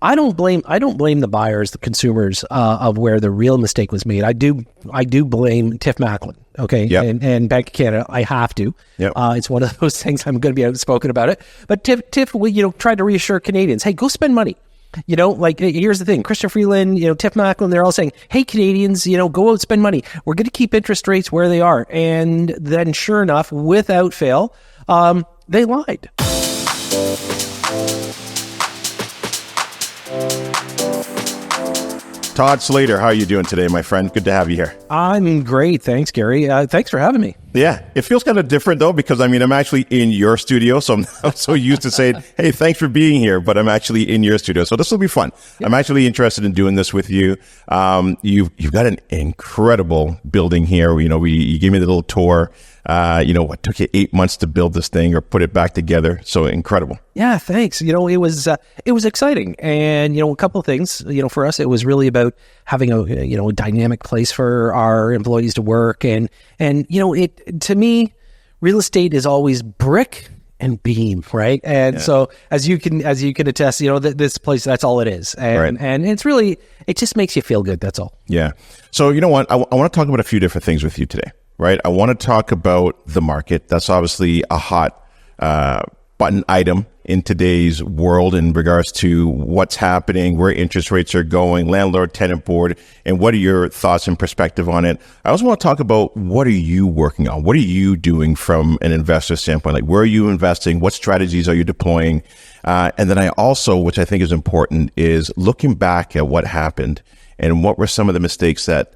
I don't blame the buyers, the consumers of where the real mistake was made. I do blame Tiff Macklin, okay, Yep. and Bank of Canada. I have to. Yep. It's one of those things. I'm going to be outspoken about it. But Tiff, tried to reassure Canadians, hey, go spend money. Here's the thing: Christian Freeland, Tiff Macklin, they're all saying, hey, Canadians, go out, spend money. We're going to keep interest rates where they are. And then sure enough, without fail, they lied. Todd Slater, how are you doing today, my friend? Good to have you here. I'm great. Thanks, Gary. Thanks for having me. Yeah, it feels kind of different though, because I'm actually in your studio, so I'm so used to saying, hey, thanks for being here, but I'm actually in your studio. So this will be fun. Yep. I'm actually interested in doing this with you. You've got an incredible building here. You gave me the little tour. What took you 8 months to build this thing or put it back together? So incredible. Yeah, thanks. It was exciting. And, a couple of things, for us, it was really about having a dynamic place for our employees to work. And to me, real estate is always brick and beam, right? And so as you can attest, this place, that's all it is. And, and it's really, it just makes you feel good. That's all. Yeah. So you know what? I want to talk about a few different things with you today. Right. I want to talk about the market. That's obviously a hot button item in today's world in regards to what's happening, where interest rates are going, landlord tenant board, and what are your thoughts and perspective on it? I also want to talk about what are you working on? What are you doing from an investor standpoint? Like, where are you investing? What strategies are you deploying? And then I also, which I think is important, is looking back at what happened and what were some of the mistakes that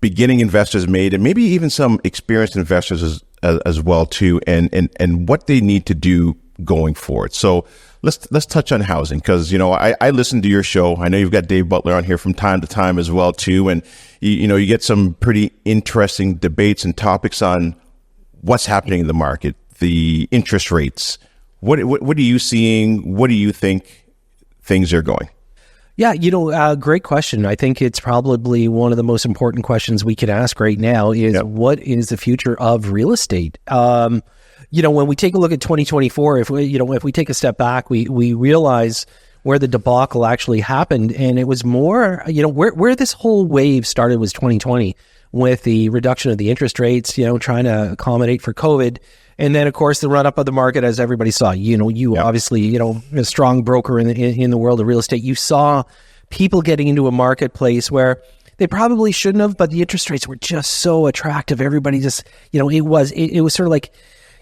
beginning investors made, and maybe even some experienced investors as well too, and what they need to do going forward. So let's touch on housing, because I listen to your show. I know you've got Dave Butler on here from time to time as well too, and you get some pretty interesting debates and topics on what's happening in the market, the interest rates. What are you seeing? What do you think things are going? Yeah, great question. I think it's probably one of the most important questions we can ask right now is what is the future of real estate? When we take a look at 2024, if we take a step back, we realize where the debacle actually happened. And it was more, where this whole wave started was 2020 with the reduction of the interest rates, trying to accommodate for COVID. And then, of course, the run-up of the market, as everybody saw. Obviously, a strong broker in the world of real estate. You saw people getting into a marketplace where they probably shouldn't have, but the interest rates were just so attractive. Everybody just, it was sort of like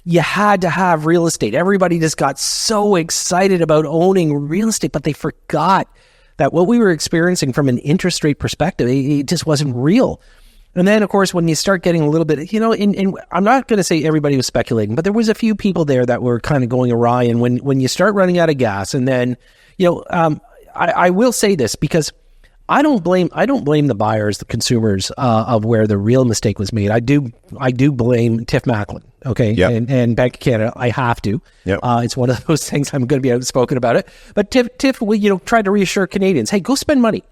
you had to have real estate. Everybody just got so excited about owning real estate, but they forgot that what we were experiencing from an interest rate perspective, it just wasn't real. And then, of course, when you start getting a little bit, and I'm not going to say everybody was speculating, but there was a few people there that were kind of going awry. And when you start running out of gas, and then, I will say this, because I don't blame the buyers, the consumers of where the real mistake was made. I do blame Tiff Macklin, okay, and Bank of Canada. I have to. Yep. It's one of those things. I'm going to be outspoken about it. But Tiff, tried to reassure Canadians, hey, go spend money.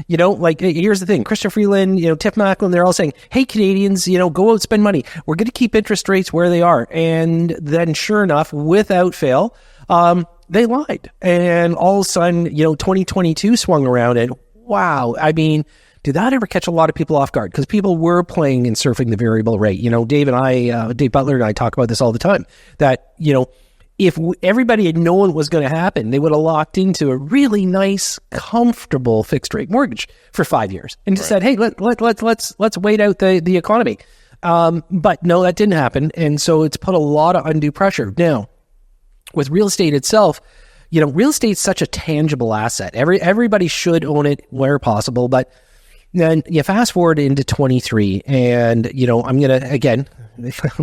Here's the thing: Christian Freeland, Tiff Macklin, they're all saying, hey, Canadians, go out, spend money. We're going to keep interest rates where they are. And then sure enough, without fail, they lied. And all of a sudden, 2022 swung around, and wow, I mean, did that ever catch a lot of people off guard? Because people were playing and surfing the variable rate. Dave Butler and I talk about this all the time, that, if everybody had known what was going to happen, they would have locked into a really nice, comfortable fixed rate mortgage for 5 years and just said, "Hey, let's wait out the economy." But no, that didn't happen, and so it's put a lot of undue pressure. Now, with real estate itself, real estate's such a tangible asset. Everybody should own it where possible, but then you fast forward into 23, and I'm gonna again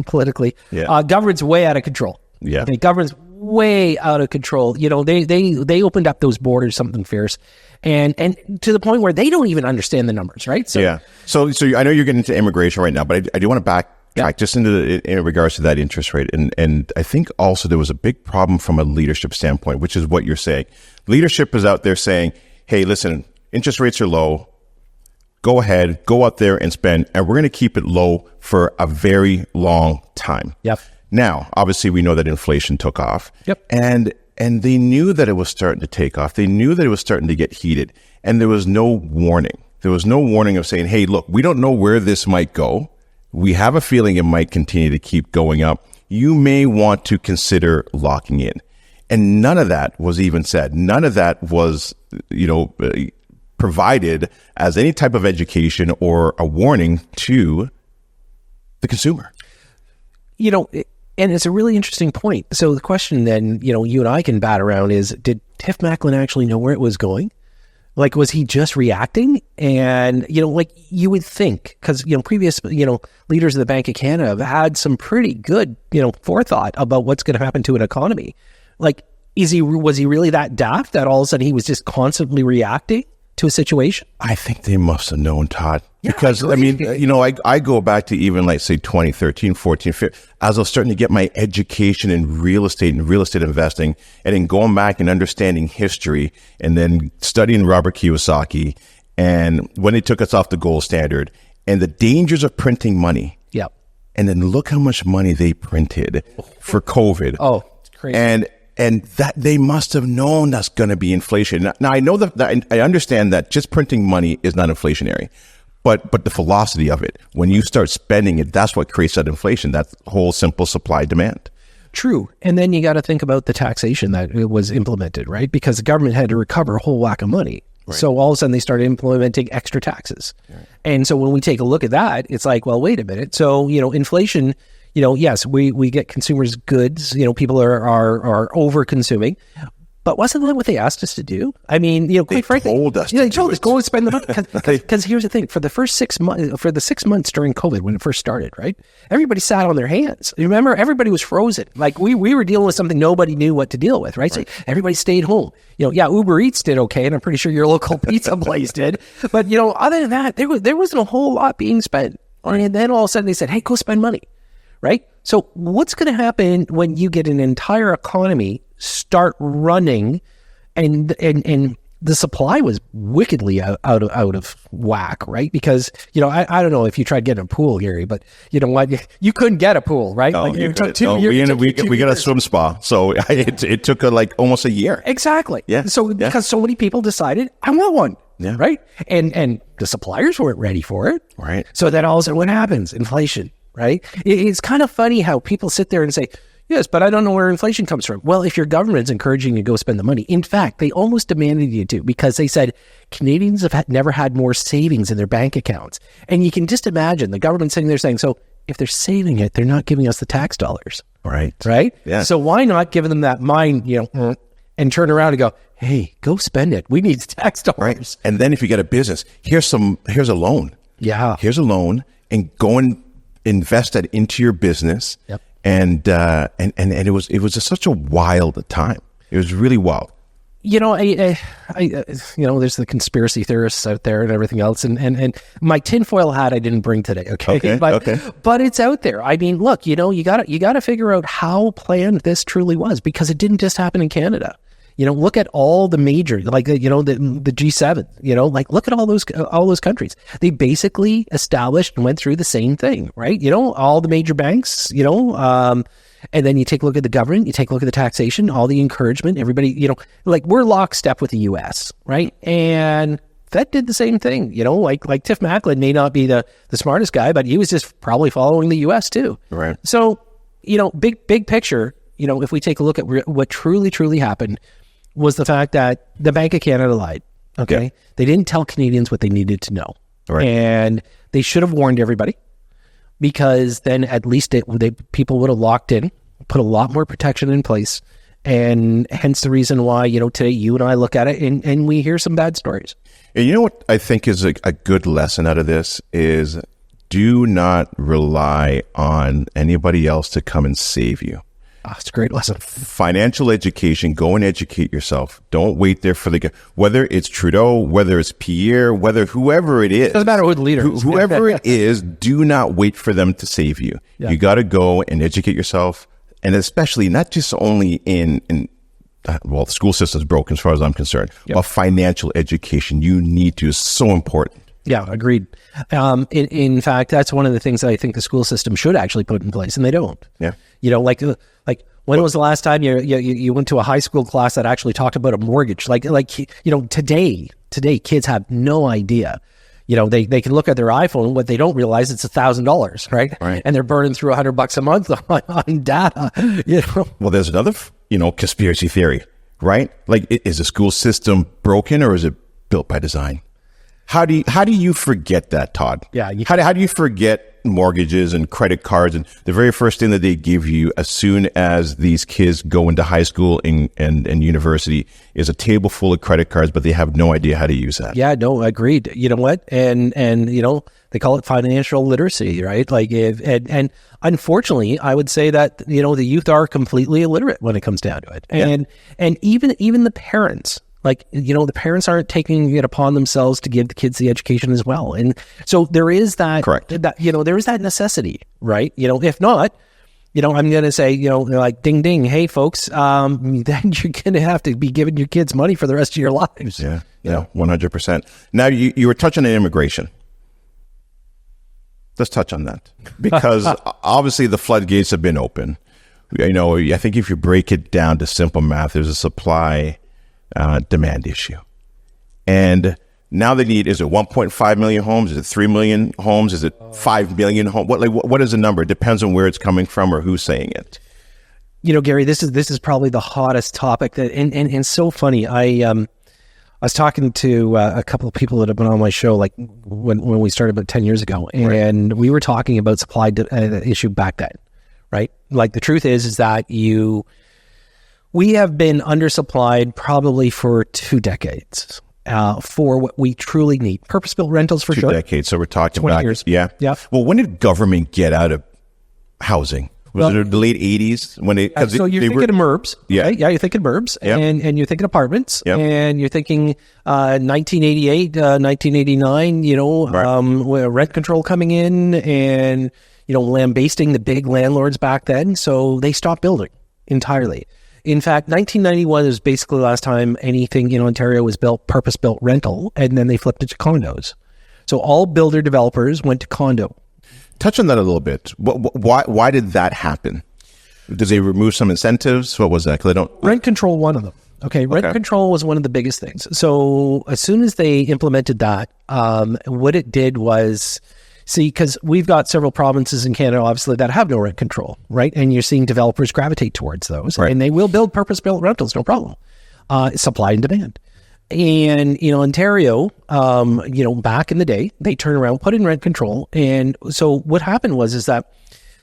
politically, government's way out of control. Yeah, the government's way out of control. They opened up those borders something fierce, and to the point where they don't even understand the numbers, right? So I know you're getting into immigration right now, but I do want to backtrack just in regards to that interest rate, and I think also there was a big problem from a leadership standpoint, which is what you're saying. Leadership is out there saying, "Hey, listen, interest rates are low. Go ahead, go out there and spend, and we're going to keep it low for a very long time." Yep. Now, obviously, we know that inflation took off. Yep. And they knew that it was starting to take off. They knew that it was starting to get heated, and there was no warning. There was no warning of saying, hey, look, we don't know where this might go. We have a feeling it might continue to keep going up. You may want to consider locking in. And none of that was even said. None of that was, provided as any type of education or a warning to the consumer. And it's a really interesting point. So the question then, you and I can bat around is, did Tiff Macklin actually know where it was going? Like, was he just reacting? And, like you would think, because, previous, leaders of the Bank of Canada have had some pretty good, forethought about what's going to happen to an economy. Like, was he really that daft that all of a sudden he was just constantly reacting to a situation? I think they must have known, Todd. Because, I go back to even like, say, 2013, 14, 15, as I was starting to get my education in real estate and real estate investing, and then going back and understanding history, and then studying Robert Kiyosaki, and when they took us off the gold standard, and the dangers of printing money. Yep. And then look how much money they printed for COVID. Oh, it's crazy. And that they must have known that's going to be inflation. Now, I know that I understand that just printing money is not inflationary, but the velocity of it, when you start spending it, that's what creates that inflation, that whole simple supply demand. True. And then you got to think about the taxation that was implemented, right? Because the government had to recover a whole whack of money. Right. So all of a sudden they started implementing extra taxes. Right. And so when we take a look at that, it's like, well, wait a minute. So, inflation, yes, we get consumers' goods, people are over consuming, but wasn't that what they asked us to do? I mean, quite frankly, they told us go and spend the money. Because here's the thing: for the first 6 months, for the 6 months during COVID when it first started, right? Everybody sat on their hands. You remember, everybody was frozen. Like we were dealing with something nobody knew what to deal with, right? So everybody stayed home. Uber Eats did okay, and I'm pretty sure your local pizza place did. But other than that, there wasn't a whole lot being spent. And then all of a sudden they said, "Hey, go spend money." Right? So what's going to happen when you get an entire economy start running and the supply was wickedly out of whack, right? Because, I don't know if you tried getting a pool, Gary, but you know what? You couldn't get a pool, right? No, we got a swim spa. So it took almost a year. Exactly. Yeah. So because so many people decided, I want one. Yeah. Right? And the suppliers weren't ready for it. Right. So then all of a sudden what happens? Inflation. Right? It's kind of funny how people sit there and say, yes, but I don't know where inflation comes from. Well, if your government's encouraging you to go spend the money, in fact, they almost demanded you to, because they said Canadians have never had more savings in their bank accounts. And you can just imagine the government sitting there saying, so if they're saving it, they're not giving us the tax dollars. Right. Right? Yeah. So why not give them that mind, and turn around and go, hey, go spend it. We need tax dollars. Right. And then if you get a business, here's a loan. Yeah. Here's a loan, and go and invest that into your business. Yep. And it was just such a wild time. It was really wild. I there's the conspiracy theorists out there and everything else, and my tinfoil hat I didn't bring today. Okay. But it's out there. I mean, look, you gotta figure out how planned this truly was, because it didn't just happen in Canada. Look at all the major, the G7, look at all those countries. They basically established and went through the same thing, right? All the major banks, and then you take a look at the government, you take a look at the taxation, all the encouragement, everybody, we're lockstep with the US, right? And Fed did the same thing, like Tiff Macklin may not be the smartest guy, but he was just probably following the US too. Right. So, big picture, if we take a look at what truly happened, was the fact that the Bank of Canada lied. Okay. Yeah. They didn't tell Canadians what they needed to know. Right. And they should have warned everybody, because then at least people would have locked in, put a lot more protection in place. And hence the reason why, today you and I look at it and we hear some bad stories. And you know what I think is a good lesson out of this is, do not rely on anybody else to come and save you. Oh, it's a great lesson. Financial education, go and educate yourself. Don't wait there for whether it's Trudeau, whether it's Pierre, whoever it is. Doesn't matter who the leader is. Whoever it is, do not wait for them to save you. Yeah. You got to go and educate yourself. And especially not just only in the school system's broken as far as I'm concerned, but financial education, you need to, is so important. Yeah, agreed. In fact, that's one of the things that I think the school system should actually put in place, and they don't. Yeah. When was the last time you went to a high school class that actually talked about a mortgage? Today kids have no idea. They can look at their iPhone. What they don't realize, it's $1,000, right? And they're burning through $100 a month on data. Well, there's another, conspiracy theory, right? Like, is the school system broken or is it built by design? How do you forget that, Todd? Yeah. How do you forget mortgages and credit cards and the very first thing that they give you as soon as these kids go into high school and university is a table full of credit cards, but they have no idea how to use that? Yeah, no, agreed. You know what? And they call it financial literacy, right? And unfortunately, I would say that, the youth are completely illiterate when it comes down to it. And even the parents, the parents aren't taking it upon themselves to give the kids the education as well. And so there is that, correct. There is that necessity, right? If not, I'm going to say, ding, ding. Hey folks, then you're going to have to be giving your kids money for the rest of your lives. Yeah. 100%. Now you were touching on immigration. Let's touch on that because obviously the floodgates have been open. I think if you break it down to simple math, there's a supply demand issue. And now they need, is it 1.5 million homes? Is it 3 million homes? Is it 5 million homes? What is the number? It depends on where it's coming from or who's saying it. Gary, this is probably the hottest topic and so funny. I was talking to a couple of people that have been on my show, like when we started about 10 years ago, and we were talking about supply issue back then, right? Like the truth is that we have been undersupplied probably for 2 decades for what we truly need. Purpose-built rentals for sure. 2 decades. So we're talking 20 about years. Yeah. Well, when did government get out of housing? Was it the late 80s when they? So you're thinking of MURBs, right? Yeah, you're thinking MURBs, and you're thinking apartments, and you're thinking 1988, 1989. Rent control coming in, and lambasting the big landlords back then. So they stopped building entirely. In fact, 1991 is basically the last time anything in Ontario was built, purpose-built rental, and then they flipped it to condos. So all builder developers went to condo. Touch on that a little bit. Why did that happen? Did they remove some incentives? What was that? 'Cause they don't rent control, one of them. Okay, rent control was one of the biggest things. So as soon as they implemented that, what it did was, because we've got several provinces in Canada, obviously, that have no rent control, right? And you're seeing developers gravitate towards those, and they will build purpose-built rentals, no problem. Supply and demand. And, Ontario, back in the day, they turn around, put in rent control. And so what happened is that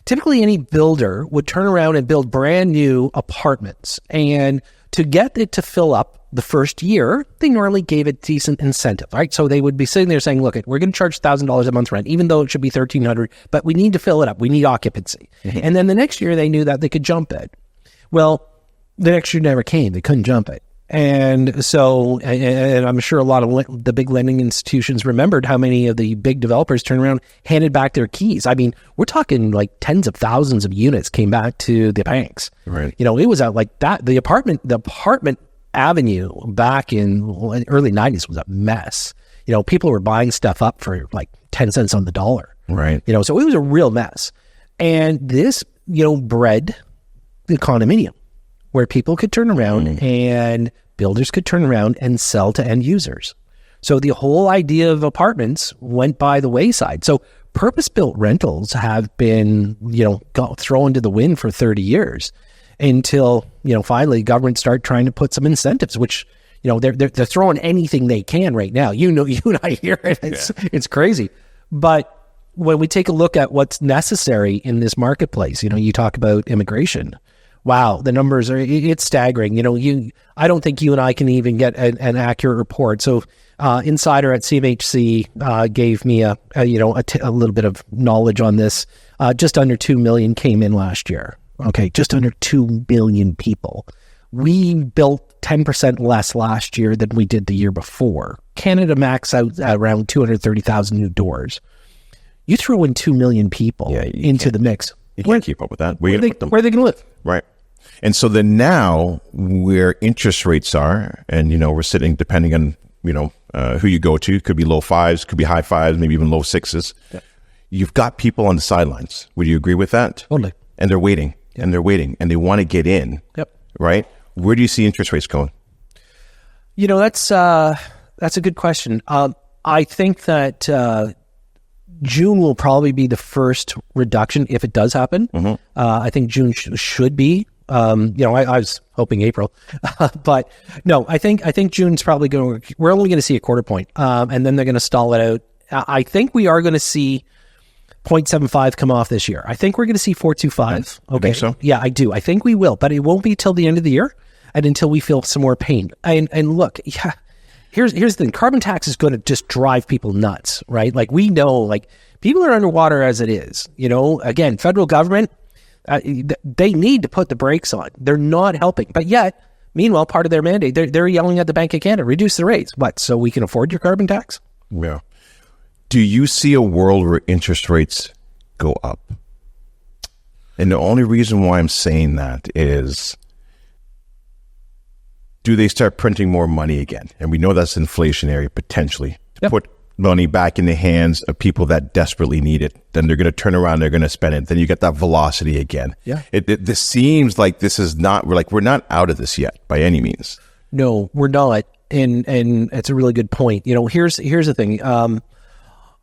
typically any builder would turn around and build brand new apartments. And to get it to fill up the first year, they normally gave it decent incentive, right? So they would be sitting there saying, look, we're going to charge $1,000 a month rent, even though it should be $1,300, but we need to fill it up. We need occupancy. Mm-hmm. And then the next year they knew that they could jump it. Well, the next year never came. They couldn't jump it. And so, and I'm sure a lot of the big lending institutions remembered how many of the big developers turned around, handed back their keys. I mean, we're talking like tens of thousands of units came back to the banks. Right. It was out like that. The apartment avenue back in early 90s was a mess. People were buying stuff up for like 10 cents on the dollar. Right. So it was a real mess. And this, bred the condominium, where people could turn around and builders could turn around and sell to end users. So the whole idea of apartments went by the wayside. So purpose-built rentals have been, thrown to the wind for 30 years until, finally government start trying to put some incentives, which, they're throwing anything they can right now. You and I hear it. It's crazy. But when we take a look at what's necessary in this marketplace, you talk about immigration. Wow, the numbers it's staggering. I don't think you and I can even get an accurate report. So Insider at CMHC gave me a little bit of knowledge on this. Just under 2 million came in last year. Okay, just under 2 million people. We built 10% less last year than we did the year before. Canada maxed out at around 230,000 new doors. You throw in 2 million people into the mix. You can't keep up with that. Where are they going to live? Right. And so then now where interest rates are, and, we're sitting, depending on, who you go to, could be low fives, could be high fives, maybe even low sixes. Yeah. You've got people on the sidelines. Would you agree with that? Totally. And they're waiting. and they're waiting and they want to get in, right? Where do you see interest rates going? That's a good question. I think that June will probably be the first reduction if it does happen. I think June should be. I was hoping April, but no, I think June's probably we're only going to see a quarter point, and then they're going to stall it out. I think we are going to see 0.75 come off this year. I think we're going to see 4.25. Okay. You think so? Yeah, I do. I think we will, but it won't be till the end of the year and until we feel some more pain. And look, here's the thing. Carbon tax is going to just drive people nuts, right? Like we know, like people are underwater as it is, again, federal government, they need to put the brakes on. They're not helping. But yet, meanwhile, part of their mandate, they're yelling at the Bank of Canada, reduce the rates. What, so we can afford your carbon tax? Yeah. Do you see a world where interest rates go up? And the only reason why I'm saying that is, do they start printing more money again? And we know that's inflationary potentially. To put money back in the hands of people that desperately need it. Then they're going to turn around, they're going to spend it. Then you get that velocity again. Yeah. This seems like this is not, we're not out of this yet by any means. No, we're not. And it's a really good point. Here's the thing.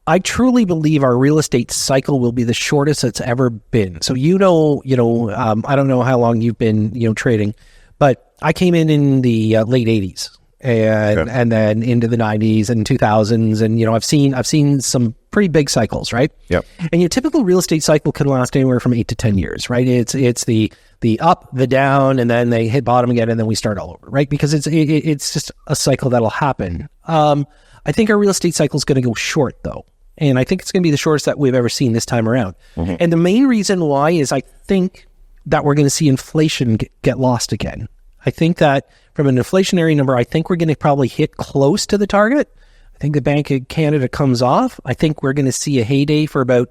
I truly believe our real estate cycle will be the shortest it's ever been. So, I don't know how long you've been, trading, but I came in the late 80s and then into the 90s and 2000s. And, I've seen some pretty big cycles, right? Yep. And your typical real estate cycle can last anywhere from 8 to 10 years, right? It's the up, the down, and then they hit bottom again, and then we start all over, right? Because it's just a cycle that'll happen. I think our real estate cycle is going to go short, though. And I think it's going to be the shortest that we've ever seen this time around. And the main reason why is I think that we're going to see inflation get lost again. I think that from an inflationary number, I think we're going to probably hit close to the target. I think the Bank of Canada comes off. I think we're going to see a heyday for about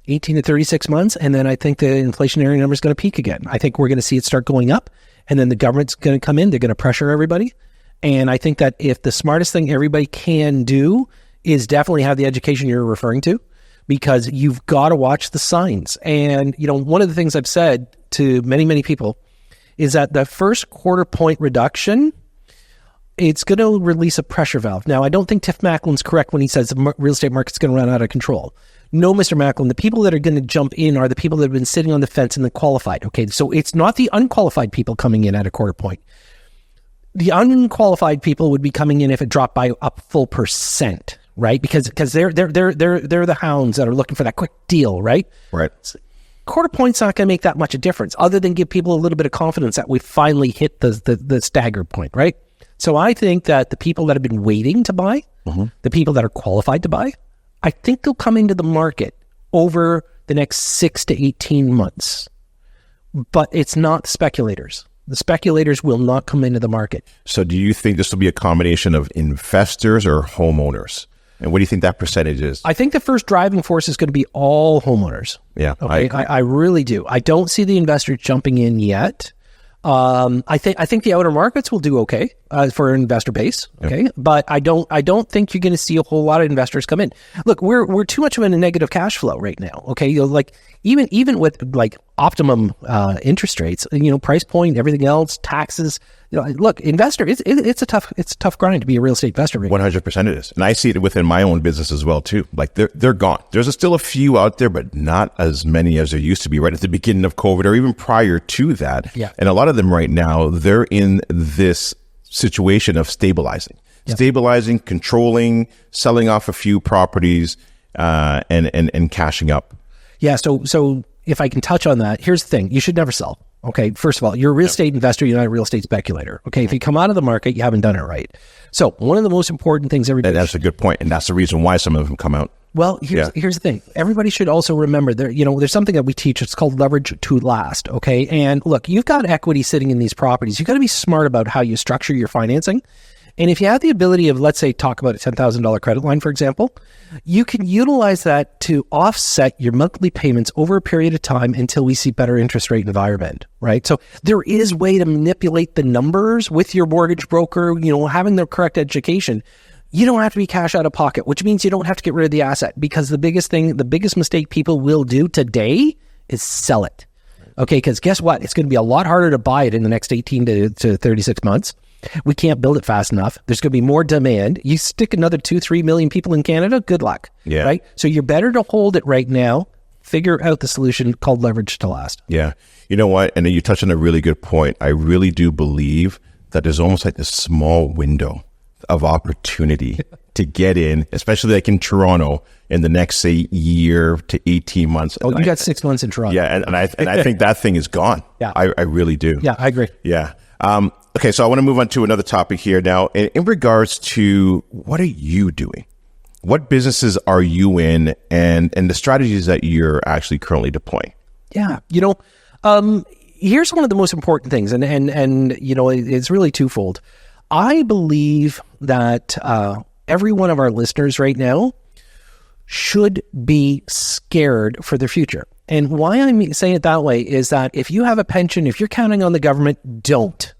18 to 36 months. And then I think the inflationary number is going to peak again. I think we're going to see it start going up. And then the government's going to come in. They're going to pressure everybody. And I think that if the smartest thing everybody can do is definitely have the education you're referring to, because you've got to watch the signs. And, one of the things I've said to many, many people is that the first quarter point reduction, it's going to release a pressure valve. Now, I don't think Tiff Macklin's correct when he says the real estate market's going to run out of control. No, Mr. Macklin, the people that are going to jump in are the people that have been sitting on the fence and the qualified. Okay, so it's not the unqualified people coming in at a quarter point. The unqualified people would be coming in if it dropped by a full percent. Right, because they're the hounds that are looking for that quick deal, right? Right. Quarter point's not going to make that much a difference, other than give people a little bit of confidence that we finally hit the stagger point, right? So I think that the people that have been waiting to buy, the people that are qualified to buy, I think they'll come into the market over the next 6 to 18 months. But it's not the speculators. The speculators will not come into the market. So do you think this will be a combination of investors or homeowners? And what do you think that percentage is? I think the first driving force is going to be all homeowners. Yeah. Okay. I really do. I don't see the investors jumping in yet. I think the outer markets will do okay for an investor base. Okay. Yep. But I don't think you're going to see a whole lot of investors come in. Look, we're too much of a negative cash flow right now. Okay. Like even with like optimum interest rates, price point, everything else, taxes. Look, investor, it's a tough grind to be a real estate investor. 100% it is, and I see it within my own business as well too. Like they're gone. There's still a few out there, but not as many as there used to be right at the beginning of COVID or even prior to that. Yeah. And a lot of them right now, they're in this situation of stabilizing, controlling, selling off a few properties, and cashing up. Yeah. So if I can touch on that, here's the thing: you should never sell. Okay, first of all, you're a real estate investor, you're not a real estate speculator. Okay, if you come out of the market, you haven't done it right. So one of the most important things everybody... That's a good point, and that's the reason why some of them come out. Well, here's the thing. Everybody should also remember there's something that we teach. It's called leverage to last. Okay, and look, you've got equity sitting in these properties. You've got to be smart about how you structure your financing. And if you have the ability of, let's say, talk about a $10,000 credit line, for example, you can utilize that to offset your monthly payments over a period of time until we see better interest rate environment, right? So there is a way to manipulate the numbers with your mortgage broker, having the correct education. You don't have to be cash out of pocket, which means you don't have to get rid of the asset, because the biggest mistake people will do today is sell it. Okay, because guess what? It's going to be a lot harder to buy it in the next 18 to 36 months. We can't build it fast enough. There's going to be more demand. You stick another 2-3 million people in Canada, good luck. Yeah. Right? So you're better to hold it right now, figure out the solution called leverage to last. Yeah. You know what? And you touched on a really good point. I really do believe that there's almost like this small window of opportunity to get in, especially like in Toronto in the next, say, year to 18 months. Oh, you got 6 months in Toronto. Yeah. And I think that thing is gone. Yeah. I really do. Yeah, I agree. Yeah. Okay. So I want to move on to another topic here now in regards to what are you doing? What businesses are you in and the strategies that you're actually currently deploying? Yeah. Here's one of the most important things, and it's really twofold. I believe that every one of our listeners right now should be scared for their future. And why I'm saying it that way is that if you have a pension, if you're counting on the government, don't.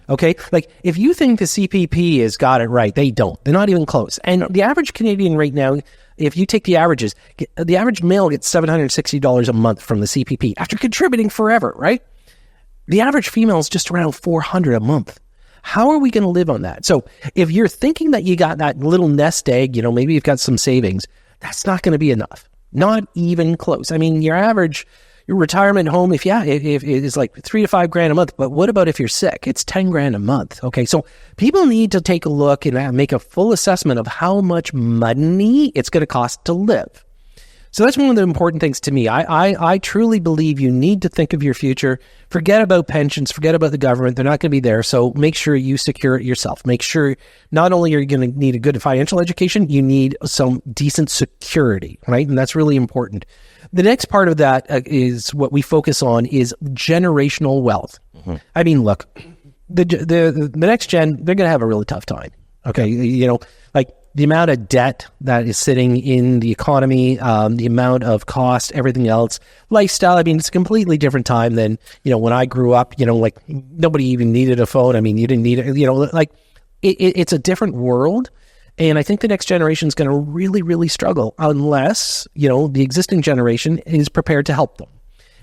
Okay? Like, if you think the CPP has got it right, they don't. They're not even close. And the average Canadian right now, if you take the averages, the average male gets $760 a month from the CPP after contributing forever, right? The average female is just around $400 a month. How are we going to live on that? So if you're thinking that you got that little nest egg, maybe you've got some savings, that's not going to be enough. Not even close. I mean, your retirement home, if it's like $3,000 to $5,000 a month, but what about if you're sick? It's $10,000 a month. Okay. So people need to take a look and make a full assessment of how much money it's going to cost to live. So that's one of the important things to me. I truly believe you need to think of your future. Forget about pensions. Forget about the government. They're not going to be there. So make sure you secure it yourself. Make sure not only are you going to need a good financial education, you need some decent security, right? And that's really important. The next part of that is what we focus on is generational wealth. Mm-hmm. I mean, look, the next gen, they're going to have a really tough time. Okay. Like the amount of debt that is sitting in the economy, the amount of cost, everything else, lifestyle. I mean, it's a completely different time than, when I grew up, like nobody even needed a phone. I mean, you didn't need it, it's a different world. And I think the next generation is going to really, really struggle unless, the existing generation is prepared to help them.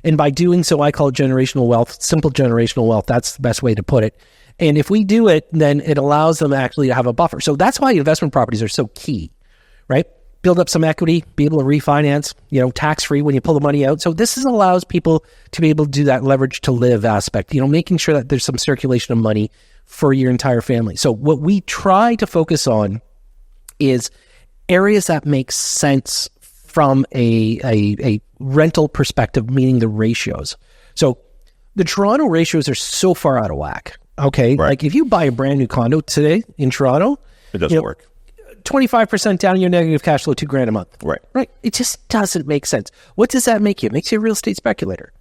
And by doing so, I call it generational wealth, simple generational wealth. That's the best way to put it. And if we do it, then it allows them actually to have a buffer. So that's why investment properties are so key, right? Build up some equity, be able to refinance, tax-free when you pull the money out. So this allows people to be able to do that leverage to live aspect, making sure that there's some circulation of money for your entire family. So what we try to focus on is areas that make sense from a rental perspective, meaning the ratios. So the Toronto ratios are so far out of whack. Okay, right. Like if you buy a brand new condo today in Toronto, it doesn't work. 25% down your negative cash flow, $2,000 a month. Right. It just doesn't make sense. What does that make you? It makes you a real estate speculator.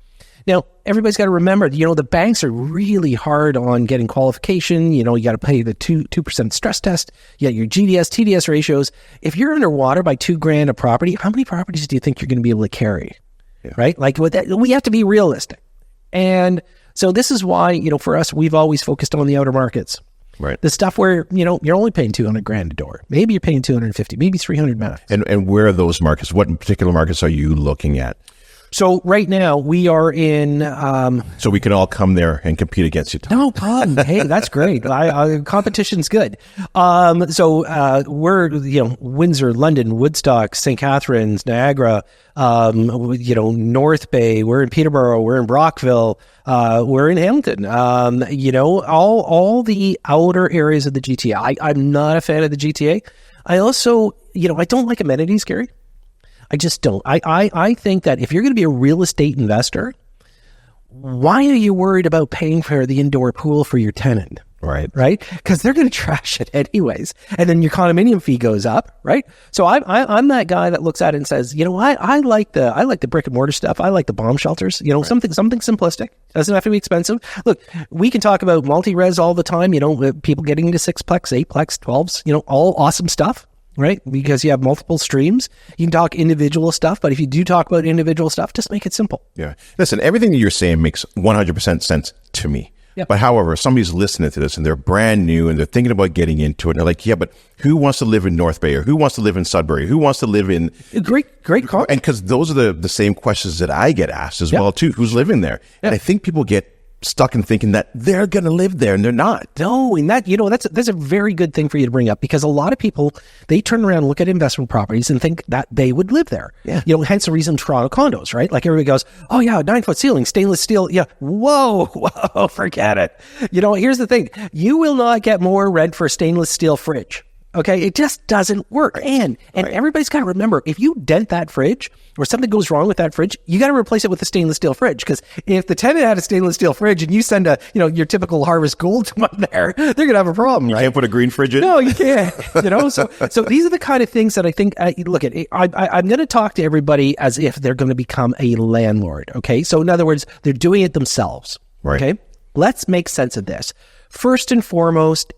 Now, everybody's got to remember, the banks are really hard on getting qualification. You got to pay the 2% stress test. You got your GDS, TDS ratios. If you're underwater by $2,000 a property, how many properties do you think you're going to be able to carry? Yeah. Right? Like with that, we have to be realistic. And so this is why, for us, we've always focused on the outer markets. Right. The stuff where, you're only paying $200,000 a door. Maybe you're paying $250,000, maybe $300,000 max. And where are those markets? What particular markets are you looking at? So right now we are in... so we can all come there and compete against you, Tom. No problem. Hey, that's great. Competition's good. So we're, Windsor, London, Woodstock, St. Catharines, Niagara, North Bay. We're in Peterborough. We're in Brockville. We're in Hamilton. All the outer areas of the GTA. I'm not a fan of the GTA. I also, I don't like amenities, Gary. I just don't. I think that if you're going to be a real estate investor, why are you worried about paying for the indoor pool for your tenant? Right? Because they're going to trash it anyways. And then your condominium fee goes up, right? So I'm that guy that looks at it and says, I like the brick and mortar stuff. I like the bomb shelters, right. something simplistic. Doesn't have to be expensive. Look, we can talk about multi-res all the time, people getting into 6plex, 8plex, 12s, all awesome stuff. Right? Because you have multiple streams. You can talk individual stuff, but if you do talk about individual stuff, just make it simple. Yeah. Listen, everything that you're saying makes 100% sense to me. Yep. But however, somebody's listening to this and they're brand new and they're thinking about getting into it. And they're like, yeah, but who wants to live in North Bay, or who wants to live in Sudbury? Who wants to live in... Great call. And because those are the same questions that I get asked as well, too. Who's living there? And I think people get stuck in thinking that they're going to live there, and they're not. No, and that's a very good thing for you to bring up, because a lot of people, they turn around and look at investment properties and think that they would live there. Yeah. Hence the reason Toronto condos, right? Like everybody goes, oh yeah, 9-foot ceiling, stainless steel. Yeah. Whoa, forget it. Here's the thing. You will not get more rent for a stainless steel fridge. Okay, it just doesn't work. And everybody's got to remember, if you dent that fridge or something goes wrong with that fridge, you got to replace it with a stainless steel fridge. Because if the tenant had a stainless steel fridge and you send your typical Harvest Gold one there, they're going to have a problem. You can't put a green fridge in? No, you can't. So these are the kind of things that I think, look at, I'm going to talk to everybody as if they're going to become a landlord. Okay, so in other words, they're doing it themselves. Right. Okay, let's make sense of this. First and foremost,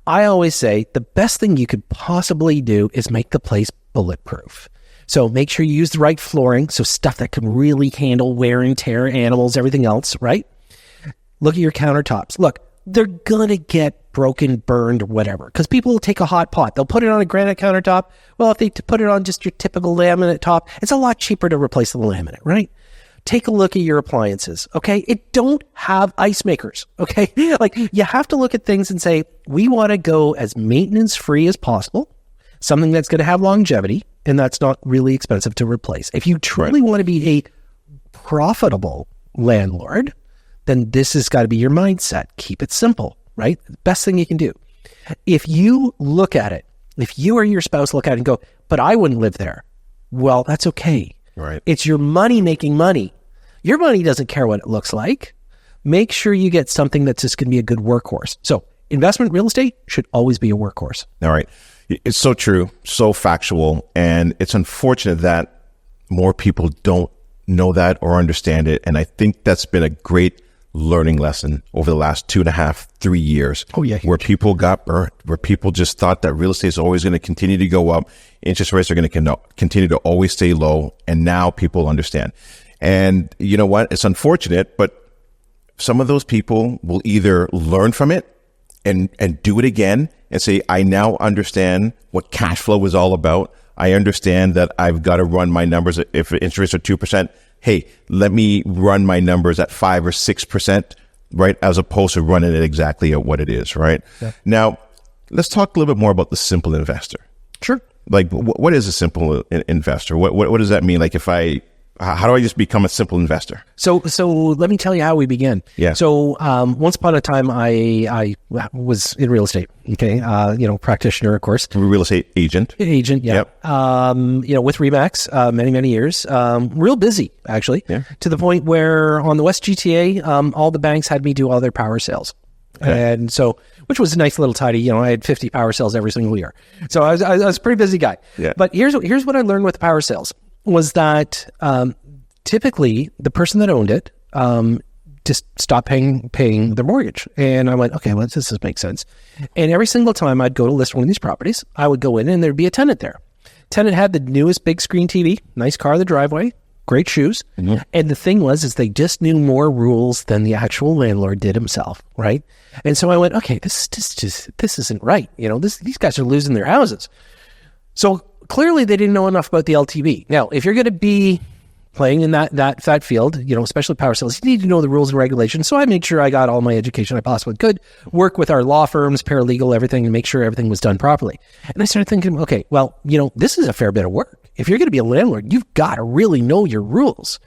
I always say the best thing you could possibly do is make the place bulletproof. So make sure you use the right flooring, so stuff that can really handle wear and tear, animals, everything else, right? Look at your countertops. Look, they're going to get broken, burned, whatever, because people will take a hot pot. They'll put it on a granite countertop. Well, if they put it on just your typical laminate top, it's a lot cheaper to replace the laminate, right? Take a look at your appliances, okay? It don't have ice makers, okay? Like, you have to look at things and say, we want to go as maintenance-free as possible, something that's going to have longevity, and that's not really expensive to replace. If you truly want to be a profitable landlord, then this has got to be your mindset. Keep it simple, right? The best thing you can do. If you look at it, if you or your spouse look at it and go, but I wouldn't live there, well, that's okay. Right. It's your money making money. Your money doesn't care what it looks like. Make sure you get something that's just going to be a good workhorse. So investment real estate should always be a workhorse. All right. It's so true, so factual. And it's unfortunate that more people don't know that or understand it. And I think that's been a great learning lesson over the last 2.5, 3 years. Oh, yeah. Where people got burnt, where people just thought that real estate is always going to continue to go up. Interest rates are going to continue to always stay low. And now people understand. And you know what? It's unfortunate, but some of those people will either learn from it and do it again and say, I now understand what cash flow is all about. I understand that I've got to run my numbers. If interest rates are 2%, hey, let me run my numbers at 5 or 6%, right? As opposed to running it exactly at what it is, right? Yeah. Now, let's talk a little bit more about the simple investor. Sure. Like, what is a simple investor? What does that mean? Like, how do I just become a simple investor? So let me tell you how we began. Yeah. So once upon a time, I was in real estate. Okay. Practitioner, of course. Real estate agent. Agent. Yeah. Yep. With Remax, many years. Real busy, actually. Yeah. To the point where on the West GTA, all the banks had me do all their power sales. Okay. And so, which was a nice little tidy. I had 50 power sales every single year. So I was a pretty busy guy. Yeah. But here's what I learned with the power sales. Was that typically the person that owned it just stopped paying their mortgage. And I went, okay, well, this makes sense. And every single time I'd go to list one of these properties, I would go in and there'd be a tenant there. Tenant had the newest big screen TV, nice car in the driveway, great shoes. Mm-hmm. And the thing is they just knew more rules than the actual landlord did himself, right? And so I went, okay, this isn't right. These guys are losing their houses. So clearly, they didn't know enough about the LTV. Now, if you're going to be playing in that field, especially power sales, you need to know the rules and regulations. So I made sure I got all my education I possibly could, work with our law firms, paralegal, everything, and make sure everything was done properly. And I started thinking, okay, well, this is a fair bit of work. If you're going to be a landlord, you've got to really know your rules.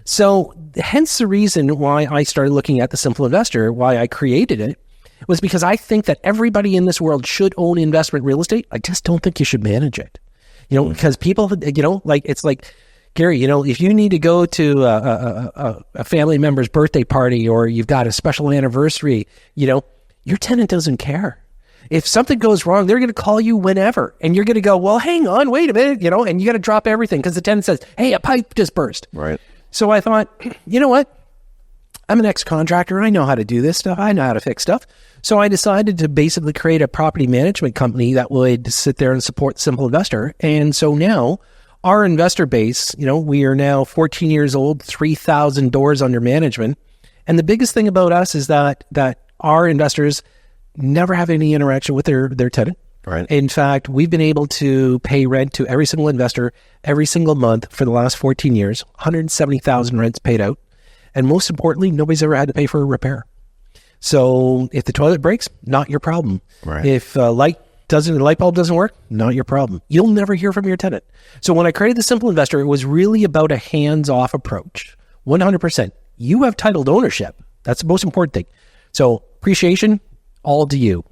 So hence the reason why I started looking at the Simple Investor, why I created it, was because I think that everybody in this world should own investment real estate. I just don't think you should manage it. Because people, it's like, Gary, if you need to go to a family member's birthday party or you've got a special anniversary, your tenant doesn't care. If something goes wrong, they're going to call you whenever. And you're going to go, well, hang on, wait a minute, and you got to drop everything because the tenant says, hey, a pipe just burst. Right. So I thought, you know what? I'm an ex-contractor. I know how to do this stuff. I know how to fix stuff. So I decided to basically create a property management company that would sit there and support the Simple Investor. And so now our investor base, we are now 14 years old, 3,000 doors under management. And the biggest thing about us is that our investors never have any interaction with their tenant. Right. In fact, we've been able to pay rent to every single investor every single month for the last 14 years, 170,000 rents paid out. And most importantly, nobody's ever had to pay for a repair. So if the toilet breaks, not your problem. Right. If the light bulb doesn't work, not your problem. You'll never hear from your tenant. So when I created the Simple Investor, it was really about a hands-off approach. 100%. You have titled ownership. That's the most important thing. So appreciation, all to you.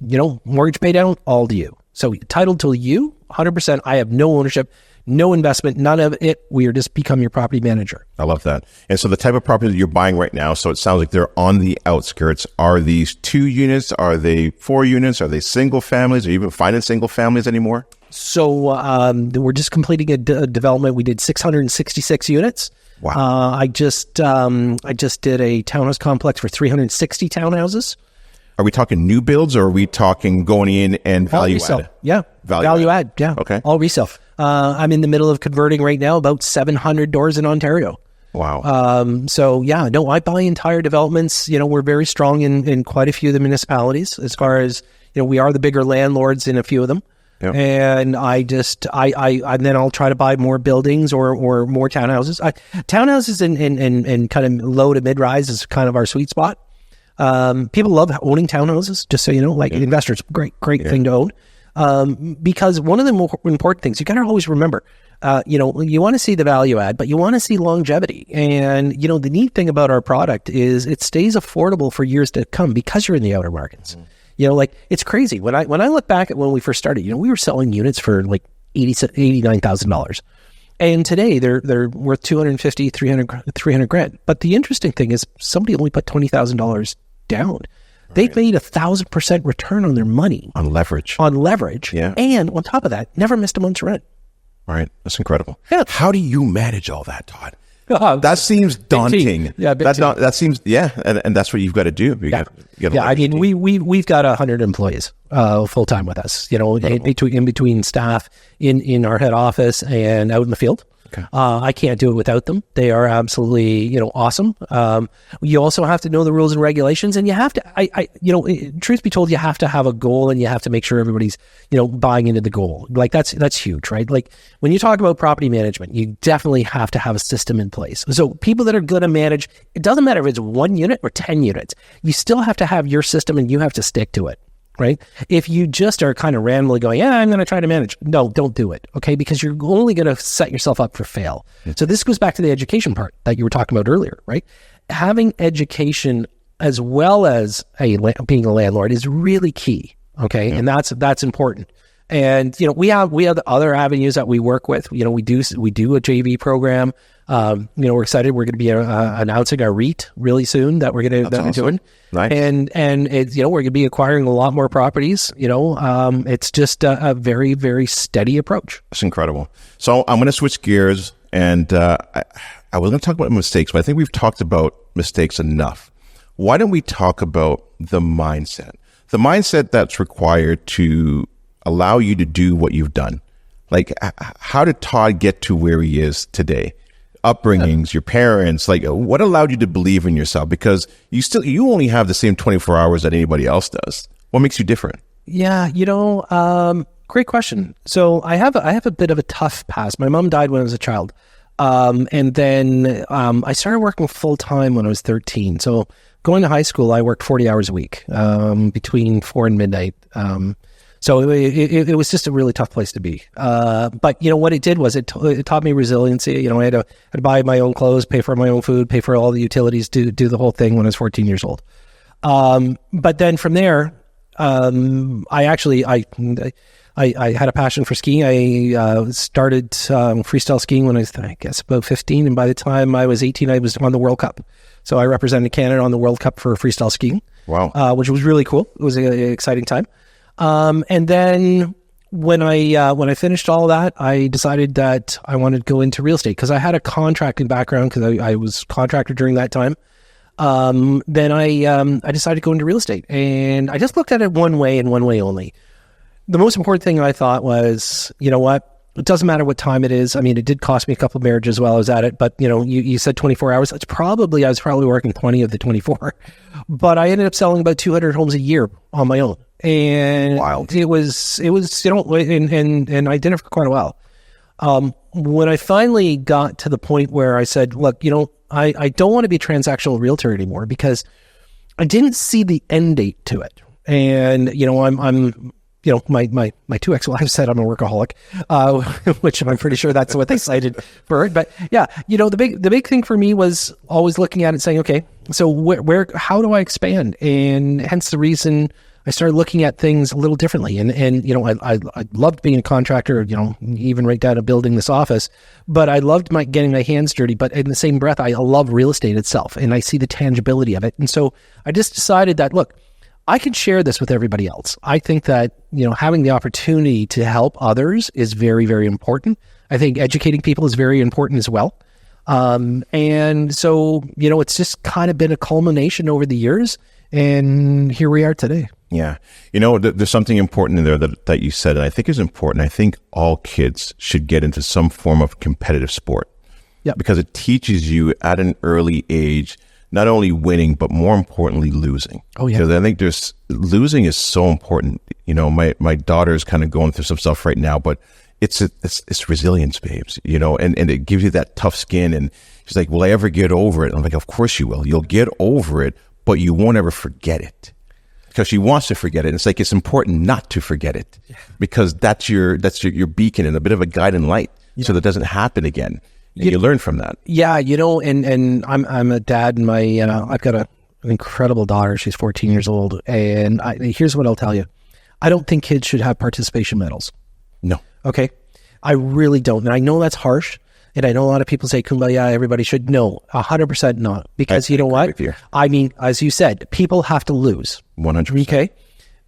Mortgage pay down, all to you. So titled to you, 100%. I have no ownership, no investment, none of it. We are just become your property manager. I love that. And so the type of property that you're buying right now, so it sounds like they're on the outskirts. Are these 2 units? Are they 4 units? Are they single families? Are you even finding single families anymore? So we're just completing a development. We did 666 units. Wow. I just did a townhouse complex for 360 townhouses. Are we talking new builds or are we talking going in and value add? Yeah. Value add. Yeah. Okay. All resale. I'm in the middle of converting right now about 700 doors in Ontario. Wow. I buy entire developments. We're very strong in quite a few of the municipalities as far as, we are the bigger landlords in a few of them. Yep. And then I'll try to buy more buildings or more townhouses. Townhouses and kind of low to mid-rise is kind of our sweet spot. People love owning townhouses, just so you know, investors, great thing to own. Because one of the more important things, you got to always remember, you want to see the value add, but you want to see longevity. And, the neat thing about our product is it stays affordable for years to come because you're in the outer markets. It's crazy. When I look back at when we first started, we were selling units for like $89,000. And today they're worth $250,000, $300 grand. But the interesting thing is somebody only put $20,000 down. They've made 1,000% return on their money. On leverage. Yeah. And on top of that, never missed a month's rent. Right. That's incredible. Yeah. How do you manage all that, Todd? That seems daunting. Yeah, that seems, and that's what you've got to do. We've got 100 employees full time with us. In between staff in our head office and out in the field. Okay. I can't do it without them. They are absolutely, awesome. You also have to know the rules and regulations, and you have to, truth be told, you have to have a goal, and you have to make sure everybody's, buying into the goal. That's huge, right? Like when you talk about property management, you definitely have to have a system in place. So people that are going to manage, it doesn't matter if it's 1 unit or 10 units, you still have to have your system and you have to stick to it. Right? If you just are kind of randomly going, I'm going to try to manage. No, don't do it. Okay. Because you're only going to set yourself up for fail. So this goes back to the education part that you were talking about earlier, right? Having education as well as being a landlord is really key. Okay. Yeah. And that's important. And, we have the other avenues that we work with. We do a JV program. We're excited. We're going to be announcing our REIT really soon that we're doing. Nice. And it's, we're going to be acquiring a lot more properties. It's just a very, very steady approach. That's incredible. So I'm going to switch gears, and I was going to talk about mistakes, but I think we've talked about mistakes enough. Why don't we talk about the mindset that's required to allow you to do what you've done? Like, how did Todd get to where he is today? Upbringings, your parents, what allowed you to believe in yourself? Because you only have the same 24 hours that anybody else does. What makes you different? Yeah, great question. So I have a bit of a tough past. My mom died when I was a child. And then I started working full time when I was 13. So going to high school, I worked 40 hours a week, between 4 and midnight. So it was just a really tough place to be. But what it did was it taught me resiliency. I had to buy my own clothes, pay for my own food, pay for all the utilities, do the whole thing when I was 14 years old. But then from there, I had a passion for skiing. I started freestyle skiing when I was, I guess, about 15. And by the time I was 18, I was on the World Cup. So I represented Canada on the World Cup for freestyle skiing. Wow. Which was really cool. It was an exciting time. And then when I finished all that, I decided that I wanted to go into real estate because I had a contracting background because I was contractor during that time. Then I decided to go into real estate, and I just looked at it one way and one way only. The most important thing I thought was, It doesn't matter what time it is. I mean, it did cost me a couple of marriages while I was at it, but you said 24 hours. I was probably working 20 of the 24, but I ended up selling about 200 homes a year on my own. And Wild. it was, and I did it for quite a while. When I finally got to the point where I said, look, I don't want to be a transactional realtor anymore because I didn't see the end date to it. And, I'm my two ex-wives said I'm a workaholic, which I'm pretty sure that's what they cited for it. But yeah, the big thing for me was always looking at it and saying, okay, so how do I expand? And hence the reason I started looking at things a little differently. And I loved being a contractor, even right down to building this office, but I loved getting my hands dirty. But in the same breath, I love real estate itself and I see the tangibility of it. And so I just decided that, look, I can share this with everybody else. I think that, having the opportunity to help others is very, very important. I think educating people is very important as well. And so, it's just kind of been a culmination over the years, and here we are today. Yeah. There's something important in there that you said, and I think is important. I think all kids should get into some form of competitive sport. Yeah. Because it teaches you at an early age not only winning, but more importantly, losing. Oh, yeah. Because I think losing is so important. My daughter's kind of going through some stuff right now, but it's resilience, babes, and it gives you that tough skin. And she's like, will I ever get over it? I'm like, of course you will. You'll get over it, but you won't ever forget it. Because she wants to forget it. And it's important not to forget it because that's your beacon and a bit of a guiding light so that doesn't happen again. You learn from that. Yeah, and I'm a dad, and I've got an incredible daughter. She's 14 years old, and here's what I'll tell you: I don't think kids should have participation medals. No. Okay, I really don't, and I know that's harsh, and I know a lot of people say kumbaya, everybody should. No, 100% not, because you know what? I mean, as you said, people have to lose. 100%. Okay,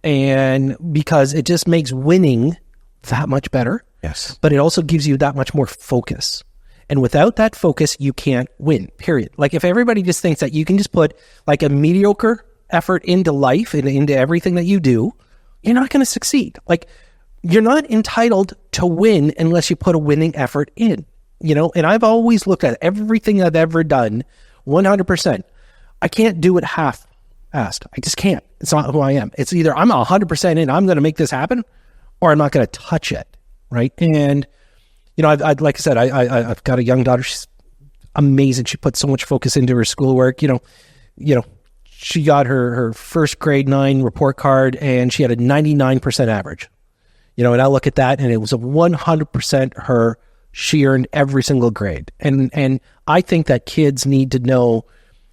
and because it just makes winning that much better. Yes, but it also gives you that much more focus. And without that focus, you can't win, period. Like if everybody just thinks that you can just put like a mediocre effort into life and into everything that you do, you're not going to succeed. Like you're not entitled to win unless you put a winning effort in, and I've always looked at everything I've ever done 100%. I can't do it half-assed. I just can't. It's not who I am. It's either I'm 100% in, I'm going to make this happen, or I'm not going to touch it. Right. And I'd like I said, I've got a young daughter. She's amazing. She puts so much focus into her schoolwork. She got her first grade 9 report card, and she had a 99% average. And I look at that, and it was a 100% her. She earned every single grade, and I think that kids need to know,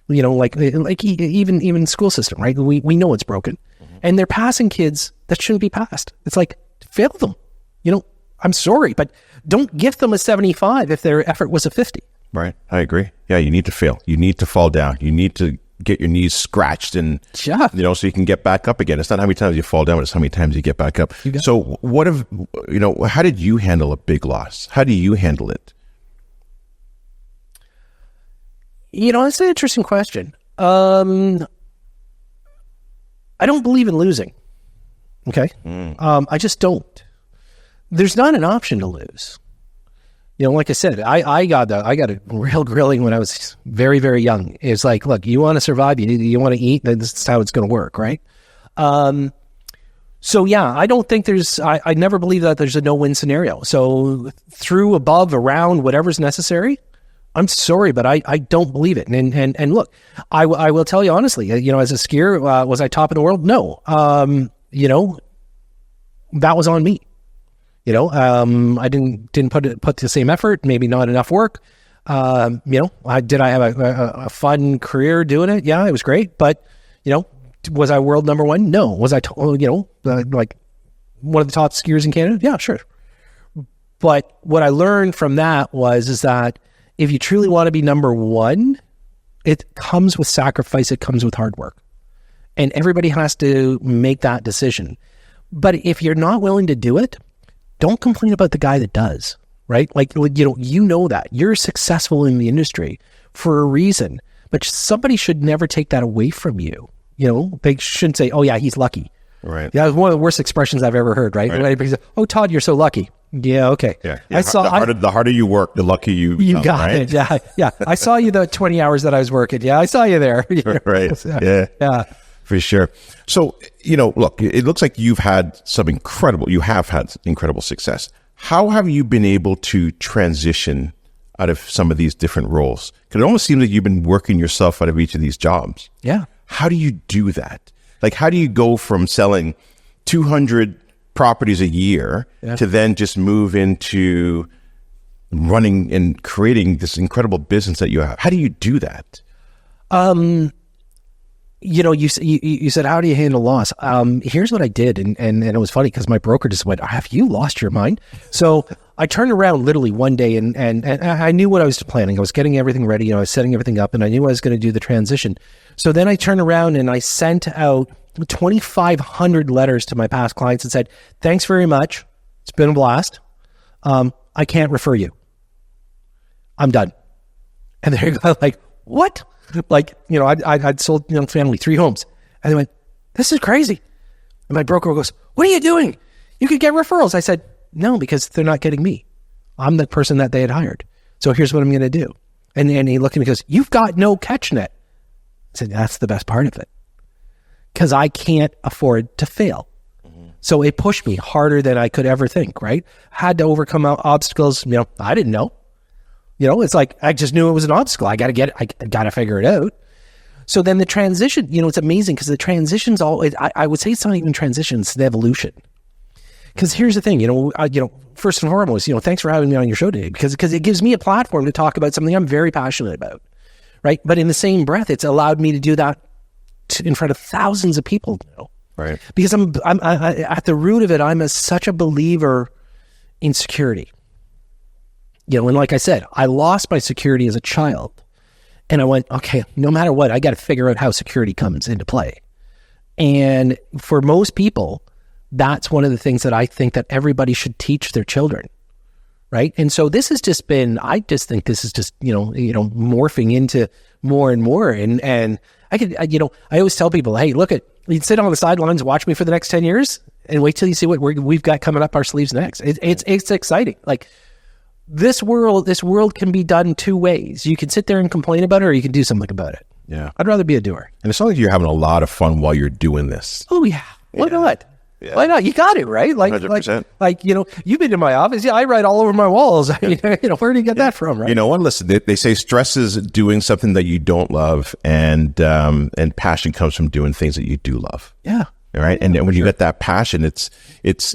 like even school system, right? We know it's broken, and they're passing kids that shouldn't be passed. It's like fail them. I'm sorry, but don't gift them a 75 if their effort was a 50. Right. I agree. Yeah, you need to fail. You need to fall down. You need to get your knees scratched and, so you can get back up again. It's not how many times you fall down, it's how many times you get back up. So how did you handle a big loss? How do you handle it? It's an interesting question. I don't believe in losing. Okay. I just don't. There's not an option to lose. Like I said, I got a real grilling when I was very, very young. It's like, look, you want to survive, you want to eat, then this is how it's going to work, right? So yeah, I don't think I never believe that there's a no-win scenario. So through, above, around, whatever's necessary, I'm sorry, but I don't believe it. And look, I will tell you honestly, as a skier, was I top in the world? No. That was on me. I didn't put the same effort, maybe not enough work. Did I have a fun career doing it? Yeah, it was great. But, was I world number one? No. Was I, like one of the top skiers in Canada? Yeah, sure. But what I learned from that is that if you truly want to be number one, it comes with sacrifice. It comes with hard work. And everybody has to make that decision. But if you're not willing to do it, don't complain about the guy that does, right? Like, that you're successful in the industry for a reason, but somebody should never take that away from you. They shouldn't say, oh yeah, he's lucky. Right. Yeah, it was one of the worst expressions I've ever heard, right? Everybody says, oh, Todd, you're so lucky. Yeah. Okay. Yeah. I saw the harder you work, the luckier you become, you got right? it. Yeah. Yeah. I saw you the 20 hours that I was working. Yeah. I saw you there. Right. Yeah. Yeah. For sure. So, look, it looks like you have had incredible success. How have you been able to transition out of some of these different roles? Because it almost seems like you've been working yourself out of each of these jobs. Yeah. How do you do that? Like, how do you go from selling 200 properties a year to then just move into running and creating this incredible business that you have? How do you do that? You said, how do you handle loss? Here's what I did. And it was funny because my broker just went, have you lost your mind? So I turned around literally one day and I knew what I was planning. I was getting everything ready. I was setting everything up and I knew I was going to do the transition. So then I turned around and I sent out 2,500 letters to my past clients and said, thanks very much. It's been a blast. I can't refer you. I'm done. And they're like, what? Like, I'd sold family 3 homes. And they went, this is crazy. And my broker goes, what are you doing? You could get referrals. I said, no, because they're not getting me. I'm the person that they had hired. So here's what I'm going to do. And he looked at me and goes, you've got no catch net. I said, that's the best part of it. Because I can't afford to fail. Mm-hmm. So it pushed me harder than I could ever think, right? Had to overcome obstacles, I didn't know. It's like, I just knew it was an obstacle. I got to figure it out. So then the transition, it's amazing because the transition's I would say it's not even transition, it's the evolution. Because here's the thing, first and foremost, thanks for having me on your show today because it gives me a platform to talk about something I'm very passionate about, right? But in the same breath, it's allowed me to do that in front of thousands of people now. Right. Because I'm at the root of it, I'm such a believer in security. And like I said, I lost my security as a child. And I went, okay, no matter what, I got to figure out how security comes into play. And for most people, that's one of the things that I think that everybody should teach their children, right? And so this has just been, I just think this is just, morphing into more and more. And I could, I always tell people, hey, you can sit on the sidelines, watch me for the next 10 years and wait till you see what we've got coming up our sleeves next. It's exciting. Like, this world can be done 2 ways. You can sit there and complain about it, or you can do something about it. Yeah. I'd rather be a doer. And it sounds like you're having a lot of fun while you're doing this. Oh, yeah. Why not? Yeah. Why not? You got it, right? 100%. Like, you've been in my office. Yeah, I write all over my walls. Where do you get that from, right? You know what? Listen, they say stress is doing something that you don't love, and passion comes from doing things that you do love. Yeah. All right. And when you get that passion, it's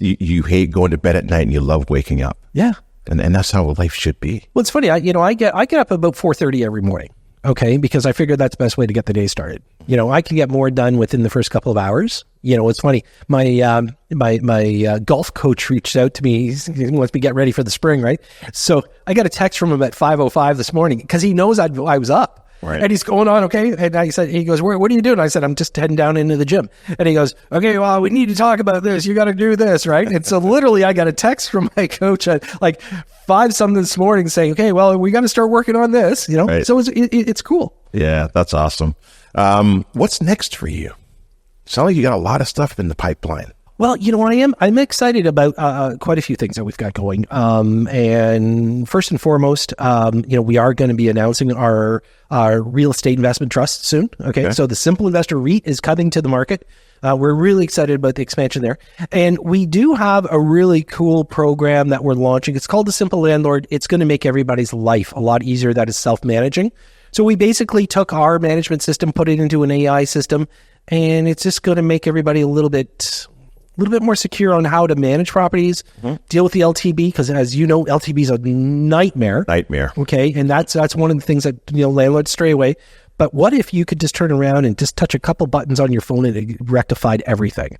you hate going to bed at night and you love waking up. Yeah. And that's how life should be. Well, it's funny. I get up about 4:30 every morning. Okay, because I figured that's the best way to get the day started. I can get more done within the first couple of hours. It's funny. My golf coach reached out to me. He wants me to get ready for the spring, right? So I got a text from him at 5:05 this morning because he knows I was up. Right. And he's going on, okay. And he goes, what are you doing? I said, I'm just heading down into the gym. And he goes, okay, well, we need to talk about this. You got to do this, right? And so literally I got a text from my coach at like 5-something this morning saying, okay, well, we got to start working on this, Right. So it's cool. Yeah, that's awesome. What's next for you? Sounds like you got a lot of stuff in the pipeline. Well, I'm excited about quite a few things that we've got going. And first and foremost, we are going to be announcing our real estate investment trust soon. Okay. So the Simple Investor REIT is coming to the market. We're really excited about the expansion there. And we do have a really cool program that we're launching. It's called the Simple Landlord. It's going to make everybody's life a lot easier that is self-managing. So we basically took our management system, put it into an AI system, and it's just going to make everybody a little bit more secure on how to manage properties, deal with the LTV, because as you know, LTV is a nightmare. Okay. And that's one of the things that, landlords stray away. But what if you could just turn around and just touch a couple buttons on your phone and it rectified everything?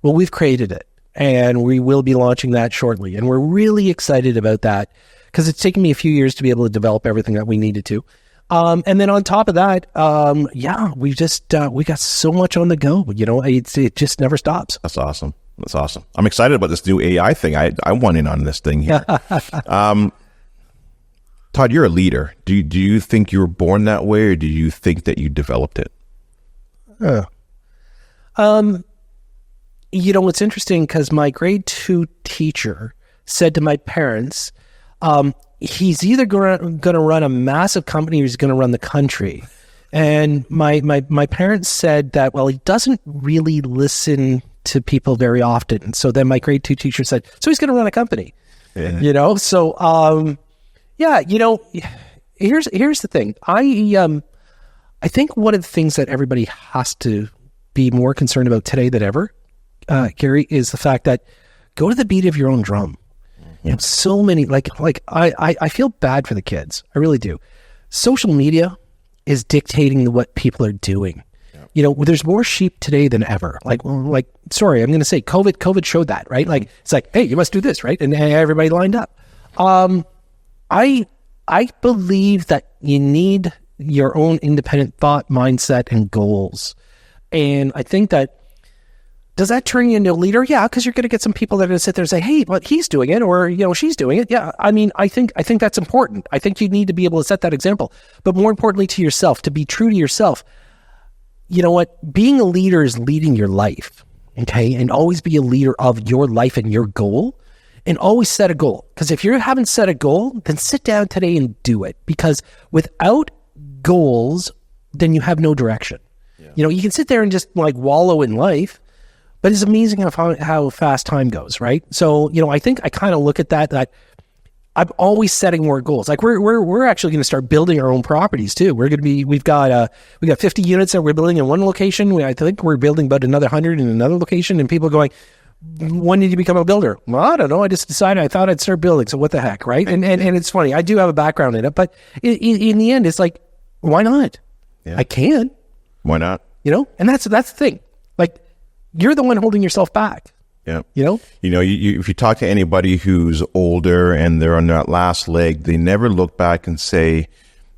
Well, we've created it and we will be launching that shortly. And we're really excited about that because it's taken me a few years to be able to develop everything that we needed to. And then on top of that, we got so much on the go, it just never stops. That's awesome. I'm excited about this new AI thing. I want in on this thing here. Todd, you're a leader. Do you think you were born that way, or do you think that you developed it? It's interesting because my grade 2 teacher said to my parents, he's either going to run a massive company or he's going to run the country. And my parents said that, well, he doesn't really listen to people very often. So then my grade 2 teacher said, so he's going to run a company, So, here's the thing. I think one of the things that everybody has to be more concerned about today than ever, Gary, is the fact that go to the beat of your own drum. You know, so many, I feel bad for the kids. I really do. Social media is dictating what people are doing. Yep. You know, there's more sheep today than ever. Sorry, I'm going to say COVID showed that, right? Like, it's like, hey, you must do this, right? And everybody lined up. I believe that you need your own independent thought, mindset, and goals. And I think that, does that turn you into a leader? Yeah, because you're going to get some people that are going to sit there and say, hey, but he's doing it, or, she's doing it. Yeah, I mean, I think that's important. I think you need to be able to set that example. But more importantly to yourself, to be true to yourself. You know what? Being a leader is leading your life, okay? And always be a leader of your life and your goal. And always set a goal. Because if you haven't set a goal, then sit down today and do it. Because without goals, then you have no direction. Yeah. You can sit there and just wallow in life, but it's amazing how fast time goes, right? So, I think I kind of look at that I'm always setting more goals. Like we're actually going to start building our own properties too. We've got 50 units that we're building in one location. I think we're building about another 100 in another location, and people are going, when did you become a builder? Well, I don't know. I just decided I thought I'd start building. So what the heck, right? And it's funny. I do have a background in it, but in the end, it's like, why not? Yeah. I can. Why not? And that's the thing. Like, you're the one holding yourself back. Yeah. If you talk to anybody who's older and they're on that last leg, they never look back and say,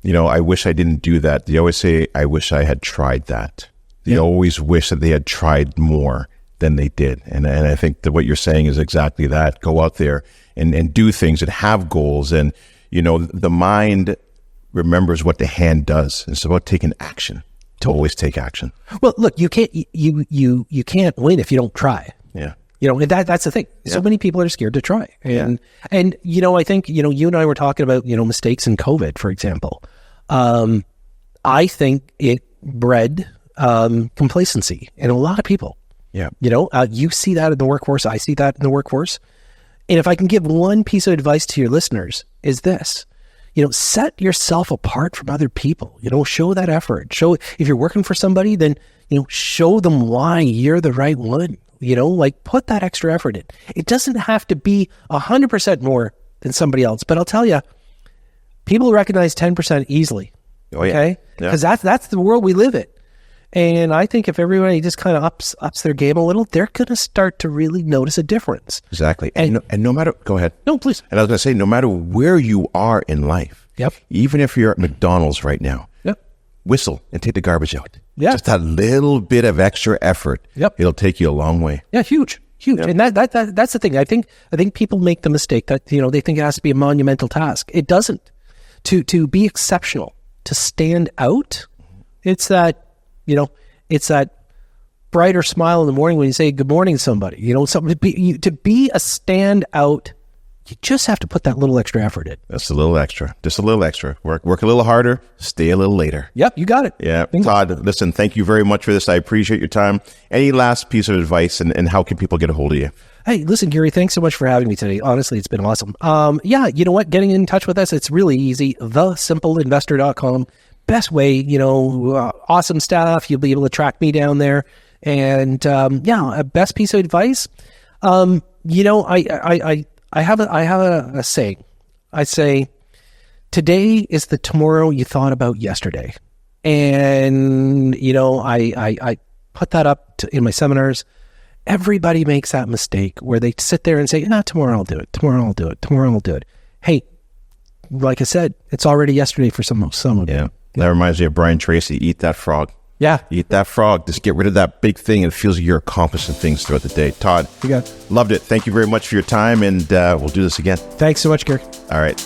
I wish I didn't do that. They always say, I wish I had tried that. They always wish that they had tried more than they did. And I think that what you're saying is exactly that. Go out there and do things and have goals. And, the mind remembers what the hand does. It's about taking action. To always take action. Well, look, you can't can't win if you don't try. Yeah. And that's the thing. Yeah. So many people are scared to try. And I think, you and I were talking about, mistakes in COVID, for example. I think it bred complacency in a lot of people. Yeah. You see that in the workforce. I see that in the workforce. And if I can give one piece of advice to your listeners, is this. Set yourself apart from other people. Show that effort. Show, if you're working for somebody, then, show them why you're the right one. Put that extra effort in. It doesn't have to be 100% more than somebody else. But I'll tell you, people recognize 10% easily. Oh, yeah. Okay? Because that's the world we live in. And I think if everybody just kind of ups their game a little, they're going to start to really notice a difference. Exactly. And no matter, go ahead. No, please. And I was going to say, no matter where you are in life, even if you're at McDonald's right now, whistle and take the garbage out. Yeah. Just that little bit of extra effort. It'll take you a long way. Yeah, huge. Yep. And that's the thing. I think people make the mistake that, they think it has to be a monumental task. It doesn't. To be exceptional, to stand out, it's that, it's that brighter smile in the morning when you say good morning to somebody. To be a standout, you just have to put that little extra effort in. That's a little extra. Just a little extra. Work a little harder, stay a little later. Yep, you got it. Yeah. Bingo. Todd, listen, thank you very much for this. I appreciate your time. Any last piece of advice and how can people get a hold of you? Hey, listen, Gary, thanks so much for having me today. Honestly, it's been awesome. You know what? Getting in touch with us, it's really easy. thesimpleinvestor.com. Best way, awesome stuff. You'll be able to track me down there. And a best piece of advice. I have a saying. I say, today is the tomorrow you thought about yesterday. And I put that up in my seminars. Everybody makes that mistake where they sit there and say, tomorrow I'll do it. Tomorrow I'll do it. Tomorrow I'll do it. Hey, like I said, it's already yesterday for some of you. That reminds me of Brian Tracy. Eat that frog. Yeah. Eat that frog. Just get rid of that big thing and it feels like you're accomplishing things throughout the day. Todd, you got it. Loved it. Thank you very much for your time, and we'll do this again. Thanks so much, Gary. All right.